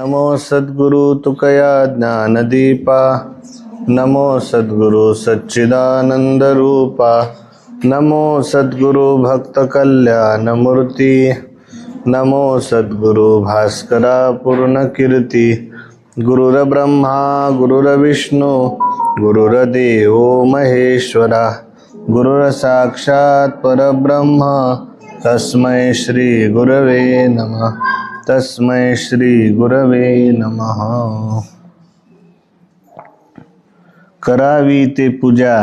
नमो सद्गुरु तुकया ज्ञानदीपा, नमो सद्गुरु सच्चिदानंद रूपा, नमो सद्गुरु भक्त कल्याण मूर्ती, नमो सद्गुरु भास्करा पूर्ण कीर्ती। गुरुर ब्रह्मा गुरुर्विष्णू गुरुर्देव महेश्वरा, गुरुर साक्षात परब्रह्म तस्मै श्री गुरवे नमः, तस्मै श्री गुरवे नमः। करावी ते पूजा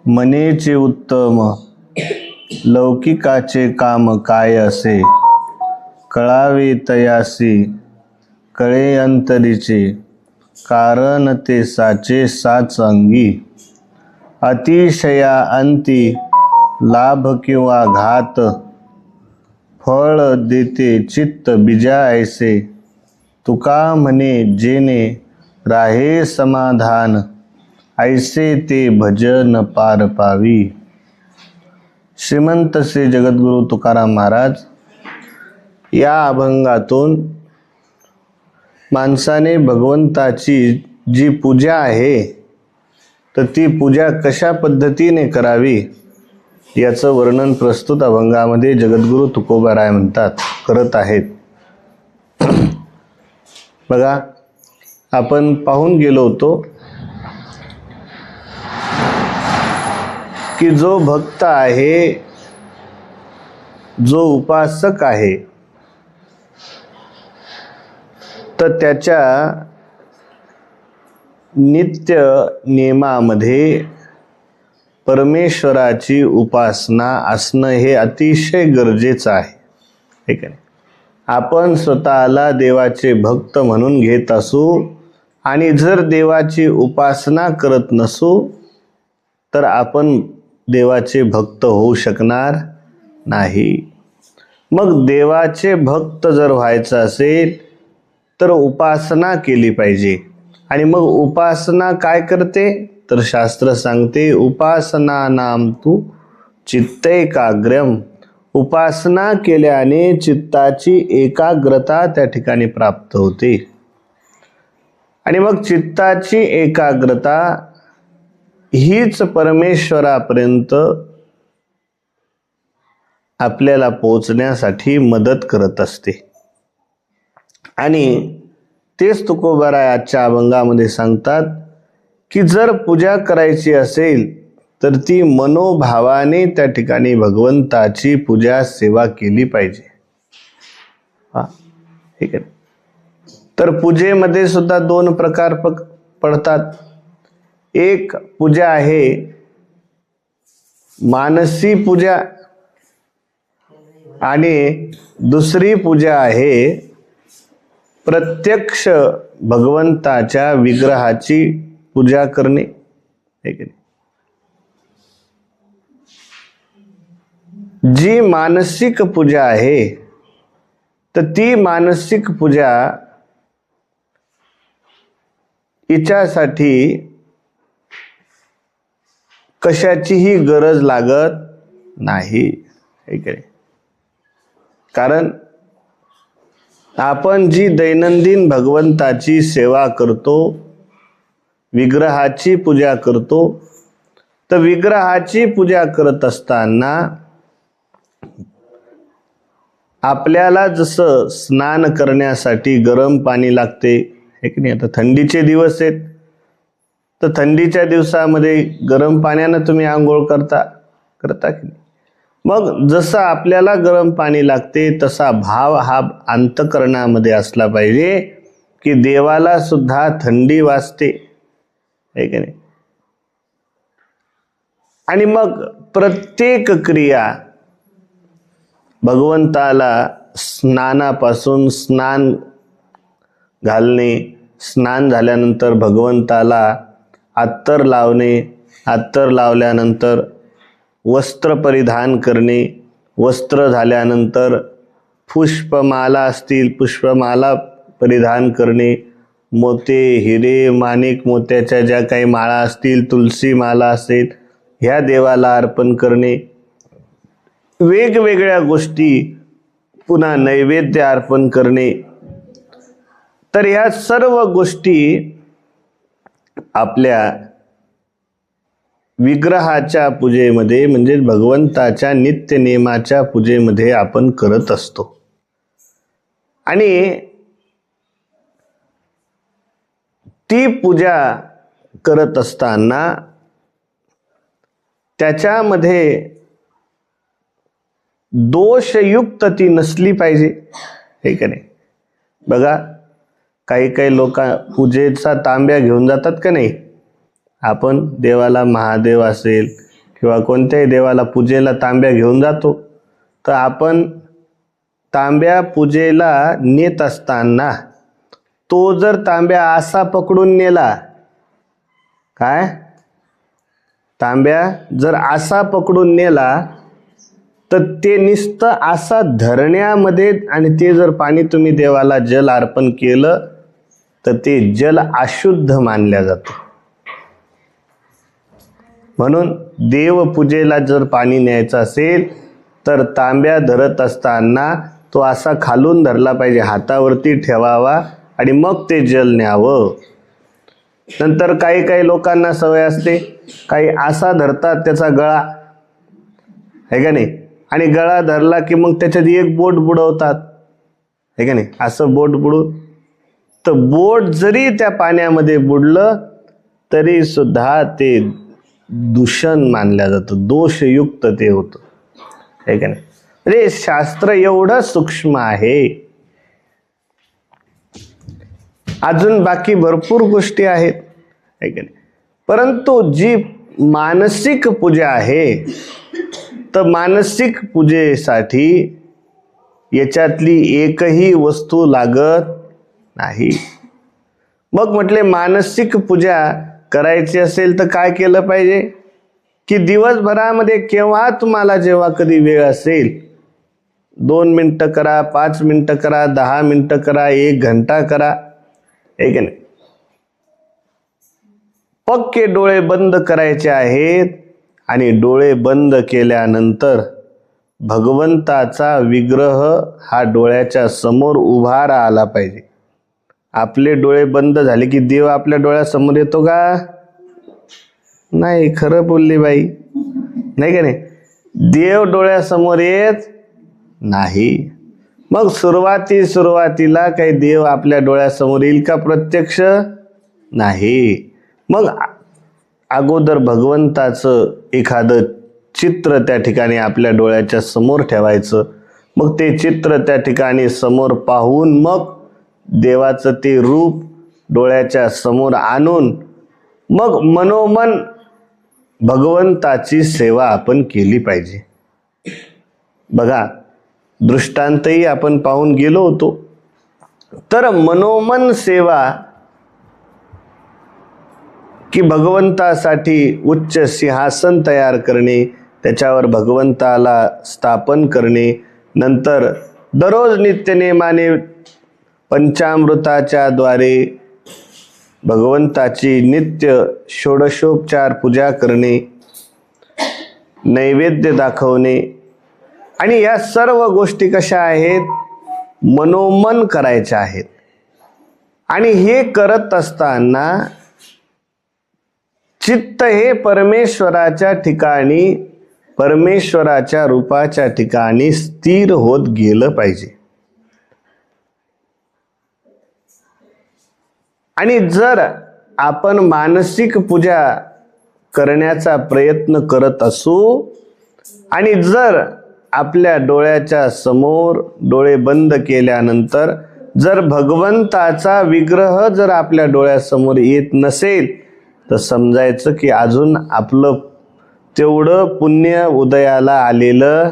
मनेचे उत्तम, लौकिकाचे काम काय असे, कळावे तयासी कळे अंतरीचे, कारण ते साचे साच अंगी। अतिशया अंती लाभ किंवा घात, फळ देते चित्त बीजा ऐसे। तुका म्हणे जेणे राहे समाधान, ऐसे ते भजन पार पावी। श्रीमंत श्री जगद्गुरु तुकाराम महाराज या अभंगातून माणसाने भगवंताची जी पूजा आहे तर ती पूजा कशा पद्धतीने करावी याचं वर्णन प्रस्तुत अभंगामध्ये जगद्गुरु तुकोबाराय करत आहेत। बघा, आपण पाहून गेलो होतो की जो भक्त आहे, जो उपासक आहे, तर त्याच्या नित्य नियमामध्ये परमेश्वराची उपासना असणं हे अतिशय गरजेचं आहे, ठीक आहे। आपण स्वतःला देवाचे भक्त म्हणून घेत असू आणि जर देवाची उपासना करत नसू तर आपण देवाचे भक्त होऊ शकणार नाही। मग देवाचे भक्त जर व्हायचं असेल तर उपासना केली पाहिजे। आणि मग उपासना काय करते तर शास्त्र सांगते, उपासना नाम तू चित्तैकाग्र्यम। उपासना केल्याने चित्ताची एकाग्रता त्या ठिकाणी प्राप्त होते। आणि मग चित्ताची एकाग्रता हीच परमेश्वरापर्यंत आपल्याला पोहोचण्यासाठी मदत करत असते। आणि तेच तुकोबाराय आजच्या अभंगामध्ये सांगतात की जर पूजा करायची असेल तर ती मनोभावाने त्या ठिकाणी भगवंताची पूजा सेवा केली पाहिजे। ठीक आहे। तर पूजेमध्ये सुद्धा दोन प्रकार पडतात। एक पूजा आहे मानसी पूजा आणि दुसरी पूजा आहे प्रत्यक्ष भगवंताच्या विग्रहाची पूजा करणे, ठीक आहे। जी मानसिक पूजा आहे तर ती मानसिक पूजा हिच्यासाठी कशाचीही गरज लागत नाही, ठीक आहे। कारण आपण जी दैनंदिन भगवंताची सेवा करतो, विग्रहाची पूजा करतो, तर विग्रहाची पूजा करत असताना आपल्याला जसं स्नान करण्यासाठी गरम पाणी लागते, हे की नाही। आता थंडीचे दिवस आहेत तर थंडीच्या दिवसामध्ये गरम पाण्यानं तुम्ही आंघोळ करता की नाही। मग जसं आपल्याला गरम पाणी लागते तसा भाव हा अंतःकरणामध्ये असला पाहिजे की देवाला सुद्धा थंडी वाजते, है की नाही। आणि मग प्रत्येक क्रिया भगवंताला स्नानापासून स्नान घालणे, स्नान झाल्यानंतर भगवंताला अत्तर लावणे, अत्तर लावल्यानंतर वस्त्र परिधान करणे, वस्त्र झाल्यानंतर पुष्पमाला असतील पुष्पमाला परिधान करणे, मोते हिरे माणिक मोत्याच्या ज्या काही माळा असतील, तुलसी माला असेल, ह्या देवाला अर्पण करणे, वेगवेगळ्या गोष्टी पुन्हा नैवेद्य अर्पण करणे, तर ह्या सर्व गोष्टी आपल्या विग्रहाच्या पूजेमध्ये म्हणजे भगवंताच्या नित्य नियमाच्या पूजेमध्ये आपण करत असतो. आणि ती पूजा करत असताना त्याच्यामध्ये दोषयुक्त ती नसली पाहिजे, हे का नाही. बघा, काही काही लोक पूजेचा तांब्या घेऊन जातात का नाही. आपण देवाला, महादेव असेल किंवा कोणत्याही देवाला पूजेला तांब्या घेऊन जातो, तर आपण तांब्या पूजेला नेत असताना तो जर तांब्या असा पकडून नेला, काय तांब्या जर असा पकडून नेला तर ते नुसतं असा धरण्यामध्ये, आणि ते जर पाणी तुम्ही देवाला जल अर्पण केलं तर ते जल अशुद्ध मानल्या जातं. म्हणून देवपूजेला जर पाणी न्यायचं असेल तर तांब्या धरत असताना तो असा खालून धरला पाहिजे, हातावरती ठेवावा आणि मग ते जल न्यावं. नंतर काही काही लोकांना सवय असते, काही असा धरतात त्याचा गळा, है का नाही, आणि गळा धरला की मग त्याच्यात एक बोट बुडवतात, है का नाही. असं बोट बुडून, तर बोट जरी त्या पाण्यामध्ये बुडलं तरी सुद्धा ते दूषण मानलं जातं, दोषयुक्त ते होतं, है का नाही. म्हणजे शास्त्र एवढं सूक्ष्म आहे. अजून बाकी भरपूर गोष्टी आहेत, है का नाही. परंतु जी मानसिक पूजा आहे, तर मानसिक पूजेसाठी याच्यातली एकही वस्तू लागत नाही. मग म्हटले मानसिक पूजा करायची असेल तर काय केलं पाहिजे, की दिवसभरामध्ये केव्हा तुम्हाला जेव्हा कधी वेळ असेल, 2 मिनिटं करा, 5 मिनिटं करा, 10 मिनिटं करा, 1 घंटा करा, है की नाही. पक्के डोळे बंद करायचे आहेत आणि डोळे बंद केल्यानंतर भगवंताचा विग्रह हा डोळ्याच्या समोर उभा राहिला पाहिजे. आपले डोळे बंद झाले की देव आपल्या डोळ्यासमोर येतो का? नाही. खरं बोलली बाई, नाही का नाही. देव डोळ्यासमोर येत नाही. मग सुरुवातीला काही देव आपल्या डोळ्यासमोर येईल का प्रत्यक्ष? नाही. मग अगोदर भगवंताचं एखादं चित्र त्या ठिकाणी आपल्या डोळ्याच्या समोर ठेवायचं. मग ते चित्र त्या ठिकाणी समोर पाहून मग देवाचं ते रूप डोळ्याच्या समोर आणून मग मनोमन भगवंताची सेवा आपण केली पाहिजे. बघा, दृष्टांतही आपण पाहून गेलो होतो. तर मनोमन सेवा की भगवंतासाठी उच्च सिंहासन तयार करणे, त्याच्यावर भगवंताला स्थापन करणे, नंतर दररोज नित्यनेमाने पंचामृताच्या द्वारे भगवंताची नित्य षोडशोपचार पूजा करणे, नैवेद्य दाखवणे, आणि या सर्व गोष्टी कशा आहेत? मनोमन करायच्या आहेत. आणि हे करत असताना चित्त हे परमेश्वराच्या ठिकाणी, परमेश्वराच्या रूपाच्या ठिकाणी स्थिर होत गेलं पाहिजे. आणि जर आपण मानसिक पूजा करण्याचा प्रयत्न करत असू आणि जर आपल्या डोळ्याच्या समोर डोळे बंद केल्यानंतर जर भगवंताचा विग्रह जर आपल्या डोळ्यासमोर येत नसेल तर समजायचं की अजून आपलं तेवढं पुण्य उदयाला आलेलं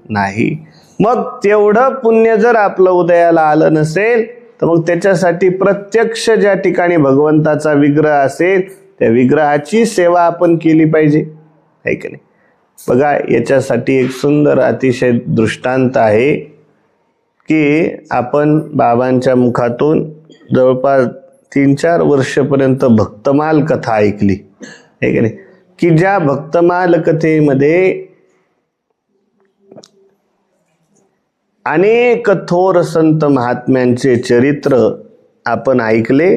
नाही. मग तेवढं पुण्य जर आपलं उदयाला आलं नसेल तर मग त्याच्यासाठी प्रत्यक्ष ज्या ठिकाणी भगवंताचा विग्रह असेल त्या विग्रहाची सेवा आपण केली पाहिजे, है की नाही. बघा, याच्यासाठी एक सुंदर अतिशय दृष्टांत आहे की आपण बाबांच्या मुखातून जवळपास 3-4 वर्षपर्यंत भक्तमाल कथा ऐकली, है की नाही. की ज्या भक्तमाल कथेमध्ये अनेक थोर संत महात्म्यांचे चरित्र आपण ऐकले.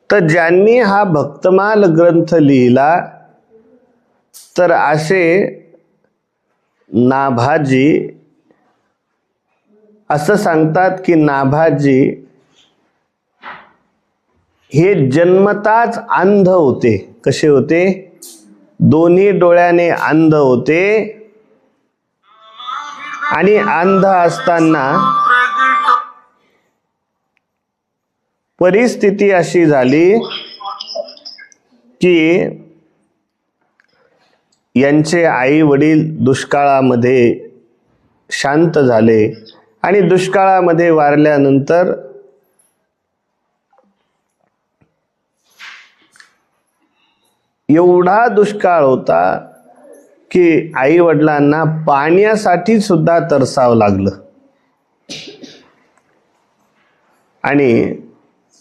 तर ज्यांनी हा भक्तमाल ग्रंथ लिहिला तर असे नाभाजी असं सांगतात की नाभाजी हे जन्मताच अंध होते. कसे होते? दोन्ही डोळ्याने अंध होते आणि अंध असताना परिस्थिती अशी झाली की यांचे आई वडील दुष्काळामध्ये शांत झाले आणि दुष्काळामध्ये वारल्यानंतर एवढा दुष्काळ होता की आई वडिलांना पाण्यासाठी सुद्धा तरसावं लागलं. आणि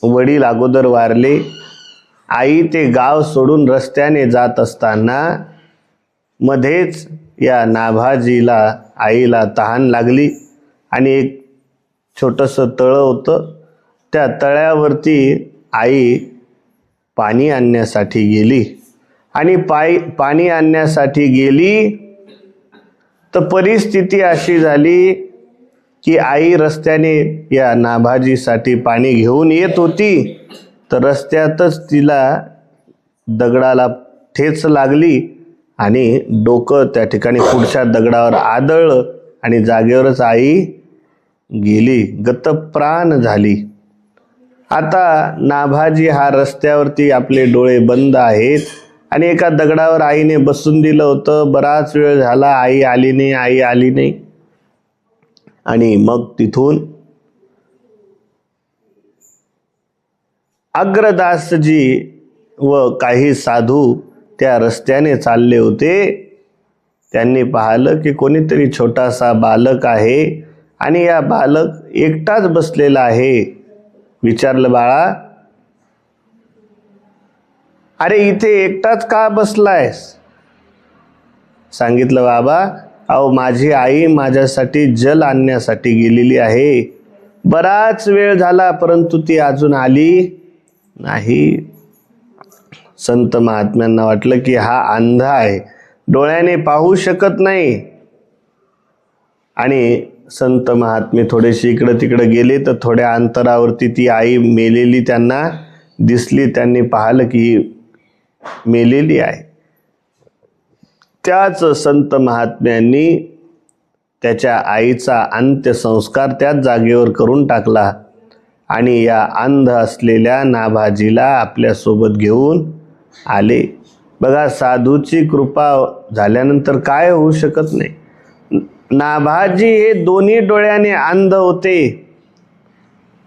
वडील अगोदर वारले. आई ते गाव सोडून रस्त्याने जात असताना मध्येच या नाभाजीला आईला तहान लागली आणि एक छोटंसं तळं होतं. त्या तळ्यावरती आई पाणी आणण्यासाठी गेली आणि पाणी आणण्यासाठी गेली तर परिस्थिती अशी झाली की आई रस्त्याने या नाभाजीसाठी पाणी घेऊन येत होती तर रस्त्यातच तिला दगडाला ठेच लागली आणि डोकं त्या ठिकाणी पुढच्या दगडावर आदळलं आणि जागेवरच आई गेली, गतप्राण झाली. आता नाभाजी हा रस्त्यावरती आपले डोळे बंद आहेत आणि एका दगडावर आईने बसून दिलं होतं. बराच वेळ झाला आई आली नाही. आणि मग तिथून अग्रदासजी व काही साधू त्या रस्त्याने चालले होते. त्यांनी पाहिलं की कोणीतरी छोटासा बालक आहे आणि या बालक एकटाच बसलेला आहे. विचारलं, बाळा, अरे इथे एकटाच का बसलायस? सांगितलं, बाबा, अहो माझी आई माझ्यासाठी जल आणण्यासाठी गेलेली आहे. बराच वेळ झाला परंतु ती अजून आली नाही. संत महात्म्यांना वाटलं की हा अंध आहे, डोळ्याने पाहू शकत नाही. आणि संत महात्मे थोडेसे इकडं तिकडं गेले तर थोड्या अंतरावरती ती आई मेलेली त्यांना दिसली. त्यांनी पाहिलं की मेलेली आहे. त्याच संत महात्म्यांनी त्याच्या आईचा अंत्यसंस्कार त्याच जागेवर करून टाकला आणि या अंध असलेल्या नाभाजीला आपल्यासोबत घेऊन आले. बघा, साधूची कृपा झाल्यानंतर काय होऊ शकत नाही. नाभाजी हे दोन्ही डोळ्याने अंध होते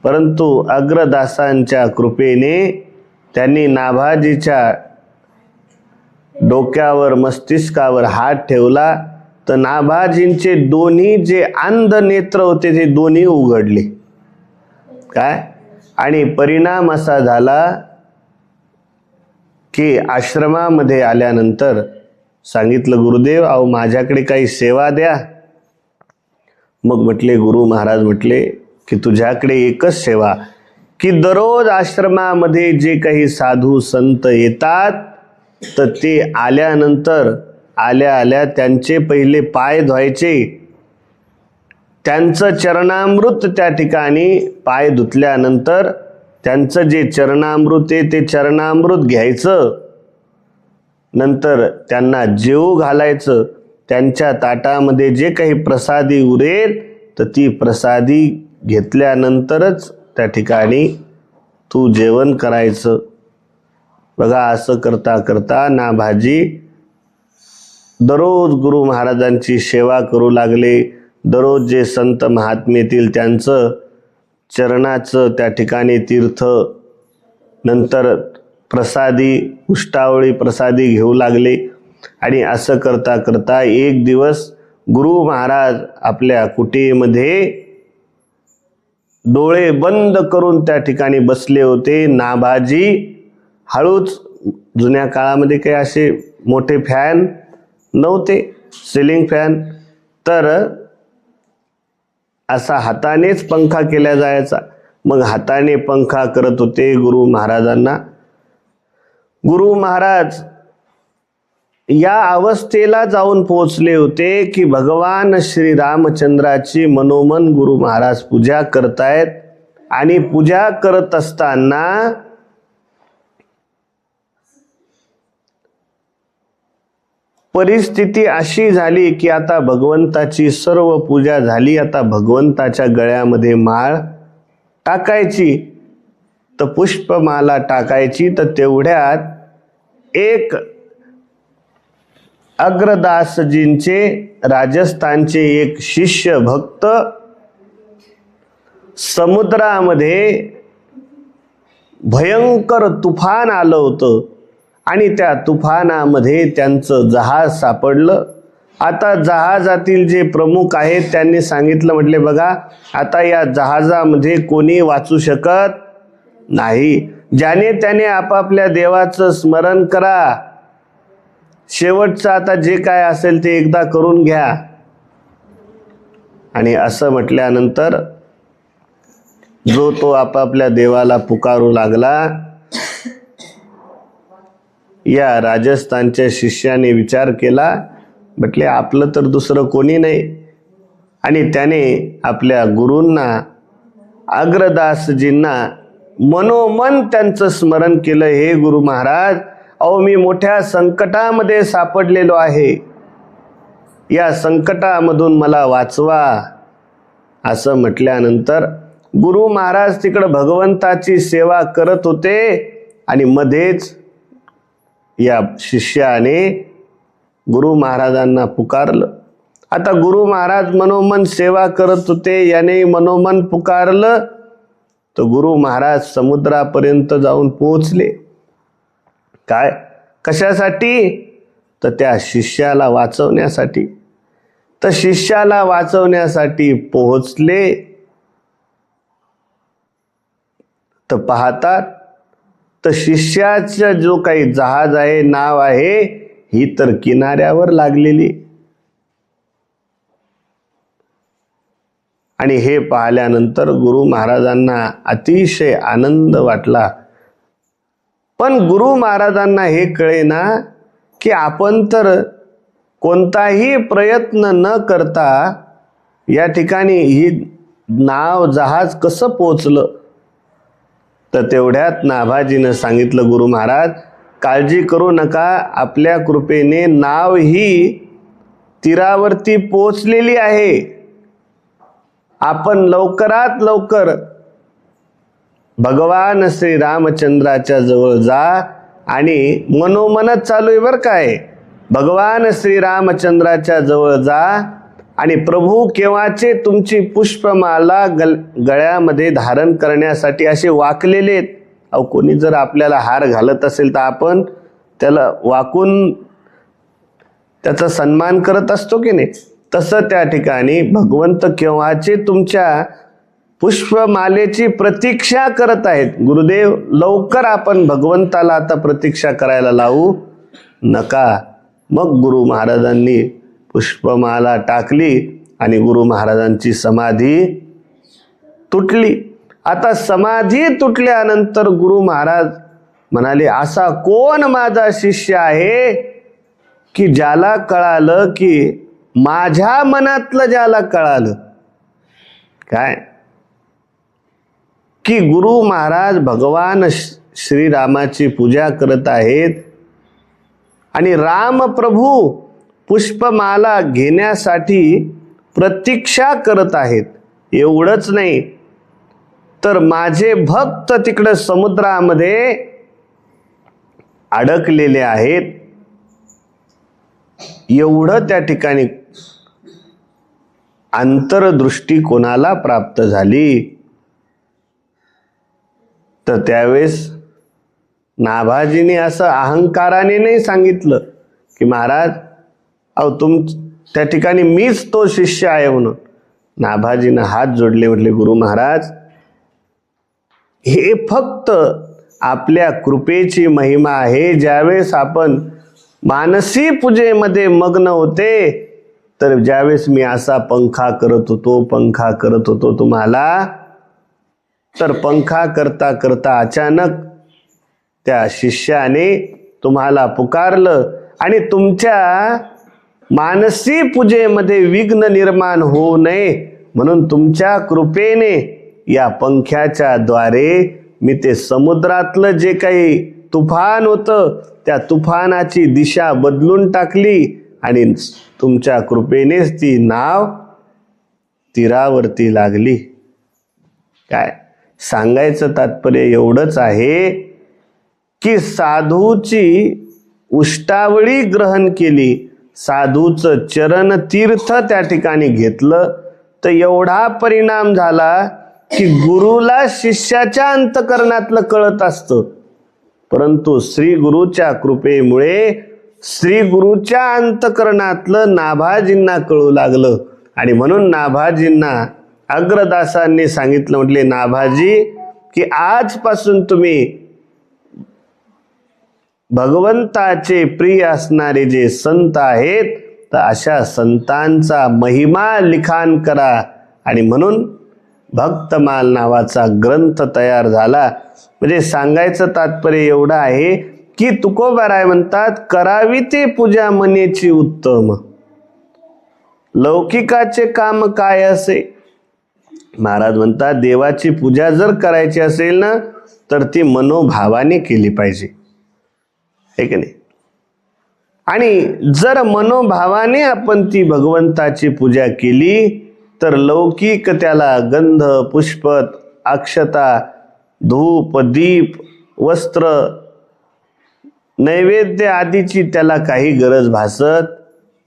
परंतु अग्रदासांच्या कृपेने त्यांनी नाभाजीच्या डोक्यावर मस्तिष्कावर हात ठेवला तर नाभाजींचे दोन्ही जे अंध नेत्र होते ते दोन्ही उघडले. काय? आणि परिणाम असा झाला की आश्रमामध्ये आल्यानंतर सांगितलं, गुरुदेव, अहो माझ्याकडे काही सेवा द्या. मग म्हटले, गुरु महाराज म्हटले की तुझ्याकडे एकच सेवा की दररोज आश्रमामध्ये जे काही साधू संत येतात तर ते आल्यानंतर आल्या त्यांचे पहिले पाय धुवायचे. त्यांचं चरणामृत त्या ठिकाणी पाय धुतल्यानंतर त्यांचं जे चरणामृत आहे ते चरणामृत घ्यायचं. नंतर त्यांना जेवू घालायचं. त्यांच्या ताटामध्ये जे काही प्रसादी उरेल तर ती प्रसादी घेतल्यानंतरच त्या ठिकाणी तू जेवण करायचं. बघा, असं करता करता नाभाजी दररोज गुरु महाराजांची सेवा करू लागले. दररोज जे संत महात्मेतील त्यांचं चरणाचं त्या ठिकाणी तीर्थ, नंतर प्रसादी, उष्टावळी प्रसादी घेऊ लागले. आणि असं करता करता एक दिवस गुरु महाराज आपल्या कुटीमध्ये डोळे बंद करून त्या ठिकाणी बसले होते. नाभाजी हळूच, जुन्या काळामध्ये काही असे मोठे फॅन नव्हते, सिलिंग फॅन, तर असा हातानेच पंखा केला जायचा. मग हाताने पंखा करत होते गुरु महाराजांना. गुरु महाराज या अवस्थेला जाऊन पोहोचले होते की भगवान श्री रामचंद्राची मनोमन गुरु महाराज पूजा करतायत आणि पूजा करत असताना परिस्थिती अशी झाली की आता भगवंताची सर्व पूजा झाली, आता भगवंताच्या गळ्यामध्ये माळ टाकायची, तर पुष्पमाला टाकायची. तर तेवढ्यात एक अग्रदासजींचे राजस्थानचे एक शिष्य भक्त समुद्रामध्ये भयंकर तुफान आलं होतं आणि त्या तुफानामध्ये त्यांचं जहाज सापडलं. आता जहाजातील जे प्रमुख आहेत त्यांनी सांगितलं, म्हटले बघा आता या जहाजामध्ये कोणी वाचू शकत नाही, ज्याने त्याने आपापल्या देवाचं स्मरण करा, शेवटचं आता जे काय असेल ते एकदा करून घ्या. आणि असं म्हटल्यानंतर जो तो आपापल्या देवाला पुकारू लागला. या राजस्थानच्या शिष्याने विचार केला, म्हटले आपलं तर दुसरं कोणी नाही. आणि त्याने आपल्या गुरूंना अग्रदासजींना मनोमन त्यांचं स्मरण केलं. हे गुरु महाराज, अहो मी मोठ्या संकटामध्ये सापडलेलो आहे, या संकटामधून मला वाचवा. असं म्हटल्यानंतर गुरु महाराज तिकडं भगवंताची सेवा करत होते आणि मध्येच या शिष्याने गुरु महाराजांना पुकारलं. आता गुरु महाराज मनोमन सेवा करत होते, याने मनोमन पुकारलं तर गुरु महाराज समुद्रापर्यंत जाऊन पोहोचले. काय कशासाठी? तर त्या शिष्याला वाचवण्यासाठी. तर शिष्याला वाचवण्यासाठी पोहोचले तर पाहतात तर शिष्याचा जो काही जहाज आहे, नाव आहे, ही तर किनाऱ्यावर लागलेली. आणि हे पाहिल्यानंतर गुरु महाराजांना अतिशय आनंद वाटला. पण गुरु महाराजांना हे कळेना की आपण तर कोणताही प्रयत्न न करता या ठिकाणी ही नाव जहाज कसं पोचलं. तर तेवढ्यात नाभाजीनं सांगितलं, गुरु महाराज काळजी करू नका, आपल्या कृपेने नाव ही तीरावरती पोचलेली आहे. आपण लवकरात लवकर भगवान श्री रामचंद्राच्या जवळ जा. आणि मनोमनच चालू आहे बरं काय, भगवान श्री रामचंद्राच्या जवळ जा आणि प्रभू केव्हाचे तुमची पुष्पमाला गळ्यामध्ये धारण करण्यासाठी असे वाकलेले आहेत. अहो कोणी जर आपल्याला हार घालत असेल तर आपण त्याला वाकून त्याचा सन्मान करत असतो की नाही, तसं त्या ठिकाणी भगवंत केव्हाचे तुमच्या पुष्पमालेची प्रतीक्षा करत आहेत. गुरुदेव लवकर आपण भगवंताला आता प्रतीक्षा करायला लावू नका. मग गुरु महाराजांनी पुष्पमाला टाकली आणि गुरु महाराजांची समाधी तुटली. आता समाधी तुटल्यानंतर गुरु महाराज म्हणाले, असा कोण माझा शिष्य आहे की ज्याला कळालं, की माझ्या मनातलं ज्याला कळालं काय, की गुरु महाराज भगवान श्रीरामाची पूजा करत आहेत आणि राम प्रभू पुष्पमाला घेण्यासाठी प्रतीक्षा करत आहेत. एवढंच नाही तर माझे भक्त तिकडे समुद्रामध्ये अडकलेले आहेत. एवढं त्या ठिकाणी अंतरदृष्टी कोणाला प्राप्त झाली. तर त्यावेळेस नाभाजीने असं अहंकाराने नाही सांगितलं की महाराज अहो त्या ठिकाणी मीच तो शिष्य आहे म्हणून. नाभाजीनं हात जोडले, म्हटले गुरु महाराज हे फक्त आपल्या कृपेची महिमा आहे. ज्यावेळेस आपण मानसी पूजेमध्ये मग्न होते, तर ज्यावेळेस मी असा पंखा करत होतो तुम्हाला, तर पंखा करता करता अचानक त्या शिष्याने तुम्हाला पुकारलं आणि तुमच्या मानसी पूजेमध्ये विघ्न निर्माण होऊ नये म्हणून तुमच्या कृपेने या पंख्याच्या द्वारे मी ते समुद्रातलं जे काही तुफान होतं त्या तुफानाची दिशा बदलून टाकली आणि तुमच्या कृपेनेच ती नाव तीरावरती लागली. काय सांगायचं तात्पर्य एवढंच आहे की साधूची उष्टावळी ग्रहण केली, साधूचं चरण तीर्थ त्या ठिकाणी घेतलं तर एवढा परिणाम झाला की गुरुला शिष्याच्या अंतकरणातलं कळत असतं, परंतु श्री गुरुच्या कृपेमुळे श्री गुरुच्या अंतकरणातलं नाभाजींना कळू लागलं. आणि म्हणून नाभाजींना अग्रदासांनी सांगितलं, म्हटले नाभाजी की आजपासून तुम्ही भगवंताचे प्रिय असणारे जे संत आहेत तर अशा संतांचा महिमा लिखाण करा. आणि म्हणून भक्तमाल नावाचा ग्रंथ तयार झाला. म्हणजे सांगायचं तात्पर्य एवढं आहे की तुकोबाराय म्हणतात करावी ते पूजा मनेची उत्तम, लौकिकाचे काम काय असे. महाराज म्हणतात देवाची पूजा जर करायची असेल ना तर ती मनोभावाने केली पाहिजे, हे की नाही. आणि जर मनोभावाने आपण ती भगवंताची पूजा केली तर लौकिक त्याला गंध पुष्प अक्षता धूप दीप वस्त्र नैवेद्य आदीची त्याला काही गरज भासत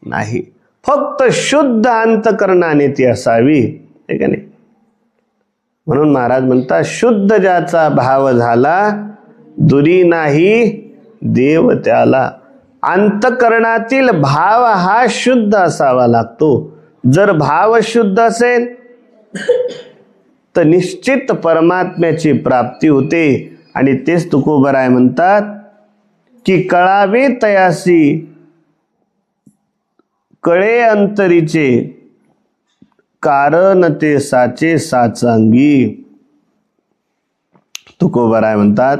नाही. फक्त शुद्ध अंतकरणाने ती असावी, हे का नाही. म्हणून महाराज म्हणतात शुद्ध ज्याचा भाव झाला दुरी नाही देव त्याला. अंतकरणातील भाव हा शुद्ध असावा लागतो. जर भाव शुद्ध असेल तर निश्चित परमात्म्याची प्राप्ती होते. आणि तेच तुकोबराय म्हणतात की कळावे तयासी कळे अंतरीचे कारण ते साचे साचांगी. तुकोबराय म्हणतात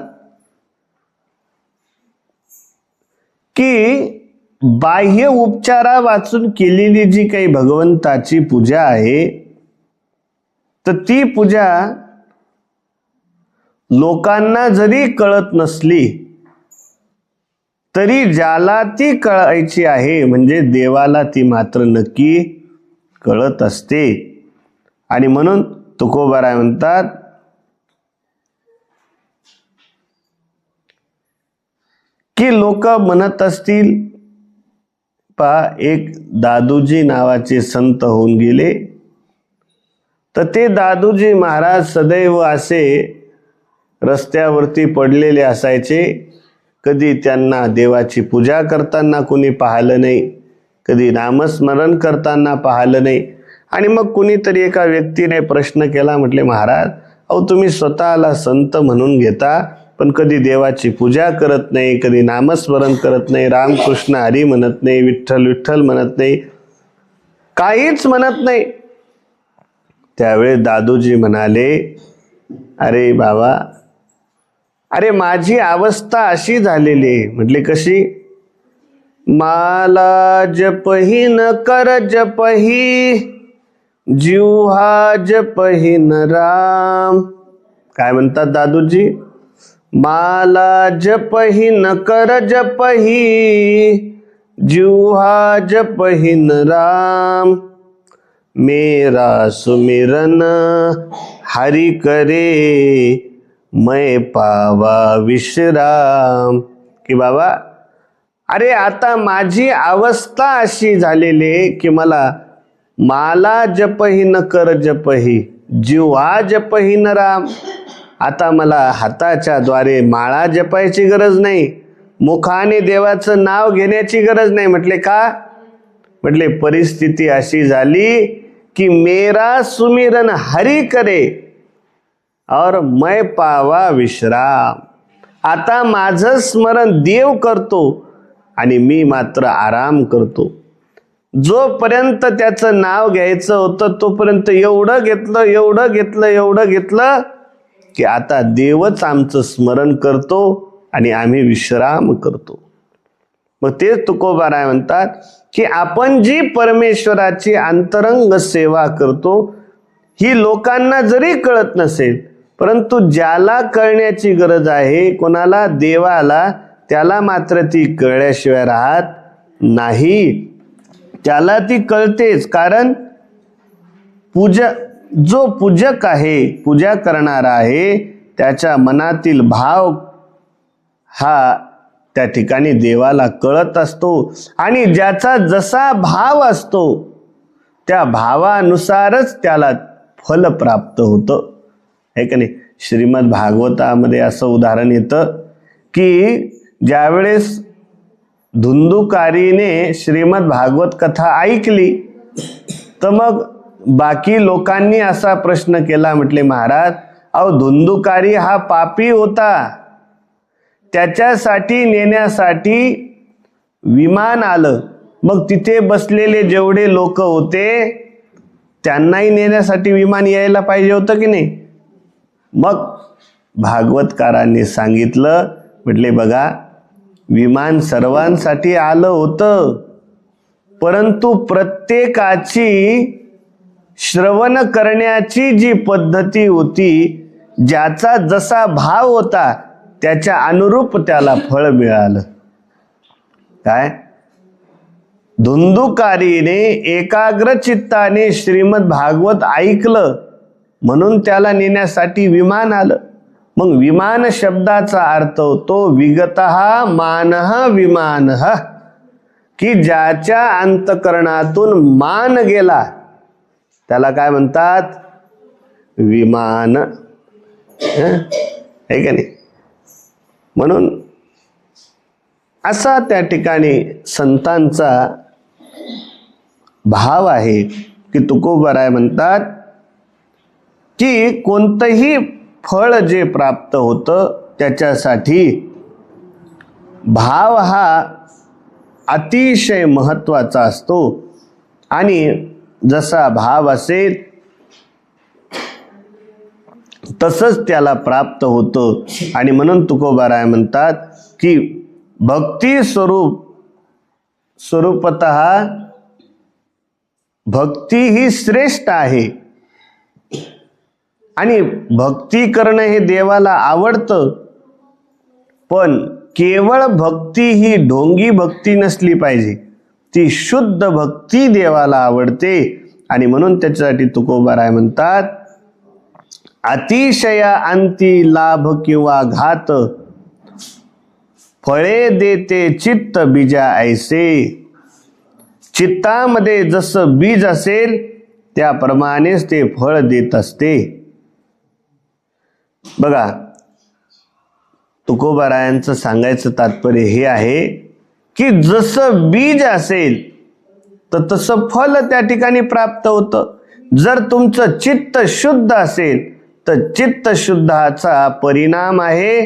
की बाह्य उपचारा वाचून केलेली जी काही भगवंताची पूजा आहे तर ती पूजा लोकांना जरी कळत नसली तरी ज्याला ती कळायची आहे म्हणजे देवाला ती मात्र नक्की कळत असते. आणि म्हणून तुकोबाराय म्हणतात की लोक म्हणत असतील पहा एक दादूजी नावाचे संत होऊन गेले तर ते दादूजी महाराज सदैव असे रस्त्यावरती पडलेले असायचे. कधी त्यांना देवाची पूजा करताना कोणी पाहिलं नाही, कधी नामस्मरण करताना पाहिलं नाही. आणि मग कुणीतरी एका व्यक्तीने प्रश्न केला, म्हटले महाराज अहो तुम्ही स्वतःला संत म्हणून घेता पण कधी देवाची पूजा करत नाही, कधी नामस्मरण करत नाही, रामकृष्ण हरी म्हणत नाही, विठ्ठल विठ्ठल म्हणत नाही, काहीच म्हणत नाही. त्यावेळी दादूजी म्हणाले अरे बाबा अरे माझी अवस्था अशी झालेली. म्हटले कशी. माला जपही न कर जपही जिव्हा जपही न राम. काय म्हणतात दादूजी. माला जपही न कर जपही जिव्हा जपही न राम मेरा सुमिरन हरि करे मैं पावा विश्राम. की बाबा अरे आता माझी अवस्था अशी झालेली की माला जपही न कर जपही जिव्हा जपही न राम. आता मला हाताच्या द्वारे माळा जपायची गरज नाही, मुखाने देवाचं नाव घेण्याची गरज नाही. म्हटले का. म्हटले परिस्थिती अशी झाली की मेरा सुमिरन हरि करे और मैं पावा विश्राम. आता माझं स्मरण देव करतो आणि मी मात्र आराम करतो. जोपर्यंत त्याचं नाव घ्यायचं होतं तोपर्यंत एवढं घेतलं की आता देवच आमचं स्मरण करतो आणि आम्ही विश्राम करतो. मग तेच तुकोबाराय म्हणतात की आपण जी परमेश्वराची अंतरंग सेवा करतो ही लोकांना जरी कळत नसेल, परंतु ज्याला कळण्याची गरज आहे, कोणाला, देवाला, त्याला मात्र ती कळल्याशिवाय राहत नाही. त्याला ती कळतेच. कारण जो पूजक आहे, पूजा करणारा आहे, त्याच्या मनातील भाव हा त्या ठिकाणी देवाला कळत असतो आणि ज्याचा जसा भाव असतो त्या भावानुसारच त्याला फल प्राप्त होतं, है का नाही. श्रीमद भागवतामध्ये असं उदाहरण येतं की ज्यावेळेस धुंदुकारीने श्रीमद भागवत कथा ऐकली तर मग बाकी लोकांनी असा प्रश्न केला, म्हटले महाराज, अहो धुंदुकारी हा पापी होता, त्याच्यासाठी नेण्यासाठी विमान आलं, मग तिथे बसलेले जेवढे लोक होते त्यांनाही नेण्यासाठी विमान यायला पाहिजे होतं की नाही. मग भागवतकारांनी सांगितलं, म्हटले बघा, विमान सर्वांसाठी आलं होतं, परंतु प्रत्येकाची श्रवण करण्याची जी पद्धती होती, ज्याचा जसा भाव होता त्याच्या अनुरूप त्याला फळ मिळालं. काय, धुंदुकारीने एकाग्र चित्ताने श्रीमद भागवत ऐकलं म्हणून त्याला नेण्यासाठी विमान आलं. मग विमान शब्दाचा अर्थ होतो विगतः मानः विमानः, की ज्याच्या अंतकरणातून मान गेला त्याला काय म्हणतात, विमान, है का नाही. म्हणून असा त्या ठिकाणी संतांचा भाव आहे की तुकोबाराय म्हणतात की कोणतंही फळ जे प्राप्त होतं त्याच्यासाठी भाव हा अतिशय महत्त्वाचा असतो आणि जसा भाव असेल तसंच त्याला प्राप्त होतं. आणि म्हणून तुकोबाराय म्हणतात की भक्ती स्वरूपतः भक्ती ही श्रेष्ठ आहे आणि भक्ती करणं हे देवाला आवडतं, पण केवळ भक्ती ही ढोंगी भक्ती नसली पाहिजे, ती शुद्ध भक्ती देवाला आवडते. आणि म्हणून त्याच्यासाठी तुकोबाराय म्हणतात अतिशया अंती लाभ किंवा घात, फळे देते चित्त बीजा ऐसे. चित्तामध्ये जसं बीज असेल त्याप्रमाणेच ते फळ देत असते. बघा, तुकोबारायांचं सांगायचं तात्पर्य हे आहे की जसं बीज असेल तर तसं फल त्या ठिकाणी प्राप्त होतं. जर तुमचं चित्त शुद्ध असेल तर चित्त शुद्धाचा परिणाम आहे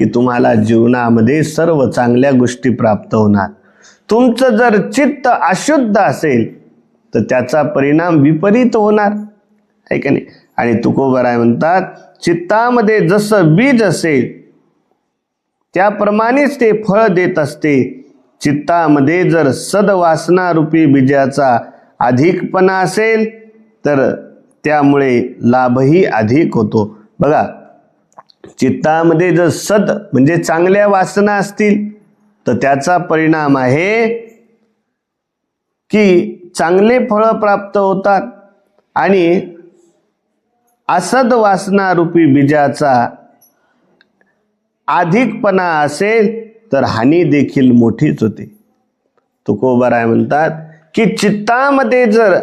की तुम्हाला जीवनामध्ये सर्व चांगल्या गोष्टी प्राप्त होणार. तुमचं जर चित्त अशुद्ध असेल तर त्याचा परिणाम विपरीत होणार, आहे का नाही. आणि तुकोबाराय म्हणतात चित्तामध्ये जसं बीज असेल त्याप्रमाणेच ते फळ देत असते. चित्तामध्ये जर सद्वासना रूपी बीजाचा अधिकपणा असेल तर त्यामुळे लाभही अधिक होतो. बघा, चित्तामध्ये जर सद म्हणजे चांगल्या वासना असतील तर त्याचा परिणाम आहे की चांगले फळ प्राप्त होतात आणि असद वासना रूपी बीजाचा अधिकपणा असेल तर हानी देखील मोठीच होते. तुकोबाराय म्हणतात की चित्तामध्ये जर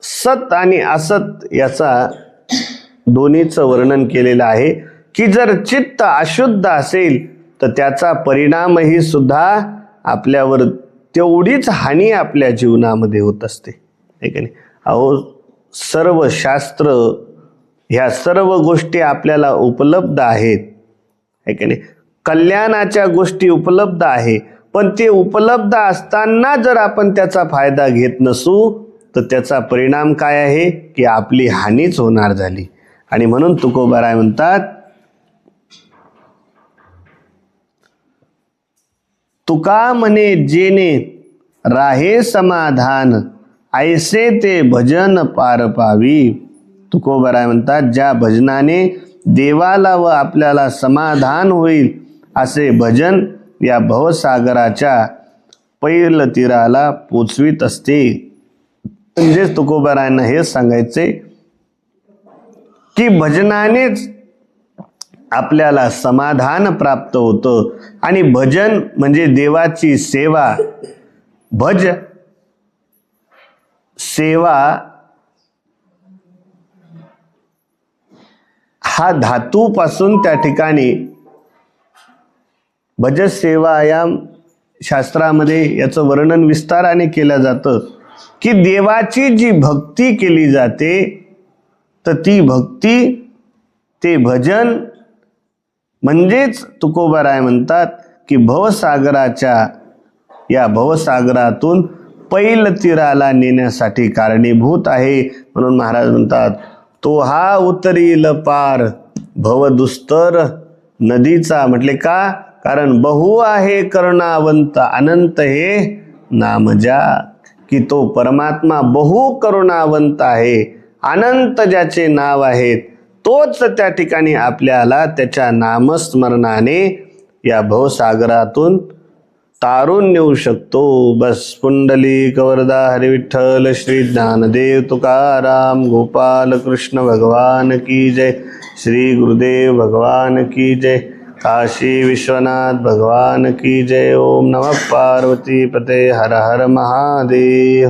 सत आणि असत याचा दोन्हीचं वर्णन केलेलं आहे की जर चित्त अशुद्ध असेल तर त्याचा परिणामही सुद्धा आपल्यावर तेवढीच हानी आपल्या जीवनामध्ये होत असते, है का नाही. अहो, सर्व शास्त्र ह्या सर्व गोष्टी आपल्याला उपलब्ध आहेत, है का नाही. कल्याणाच्या गोष्टी उपलब्ध आहे, पण ते उपलब्ध असताना जर आपण त्याचा फायदा घेत नसू तर त्याचा परिणाम काय आहे की आपली हानीच होणार झाली. आणि म्हणून तुकोबाराय म्हणतात, तुका म्हणे जेने राहे समाधान, ऐसे ते भजन पार पावी. तुकोबाराय म्हणतात, ज्या भजनाने देवाला व आपल्याला समाधान होईल असे भजन या भवसागराच्या पैल तीराला पोचवीत असते. म्हणजेच तुकोबारायांना हे सांगायचे की भजनानेच आपल्याला समाधान प्राप्त होतं. आणि भजन म्हणजे देवाची सेवा. भज सेवा हा धातूपासून त्या ठिकाणी भज सेवा या शास्त्रामध्ये याचं वर्णन विस्ताराने केलं जातं की देवाची जी भक्ती केली जाते तर ती भक्ती, ते भजन म्हणजेच तुकोबाराय म्हणतात की भवसागराच्या या भवसागरातून पैल तीराला नेण्यासाठी कारणीभूत आहे. म्हणून महाराज म्हणतात, तो हा उतरील पार भवदुस्तर नदीचा. म्हटले का? कारण बहु आहे करुणावंत अनंत हे नामजा. की तो परमात्मा बहु करुणावंत आहे, अनंत ज्याचे नाव आहेत, तोच त्या ठिकाणी आपल्याला त्याच्या नामस्मरणाने या भवसागरातून तारून नेऊ शकतो. बस. पुंडलिक वरदा हरी विठ्ठल श्री ज्ञानदेव तुकाराम गोपाल कृष्ण भगवान की जय. श्री गुरुदेव भगवान की जय. काशी विश्वनाथ भगवान की जय. ओम नमः पार्वती पते. हर हर महादेव.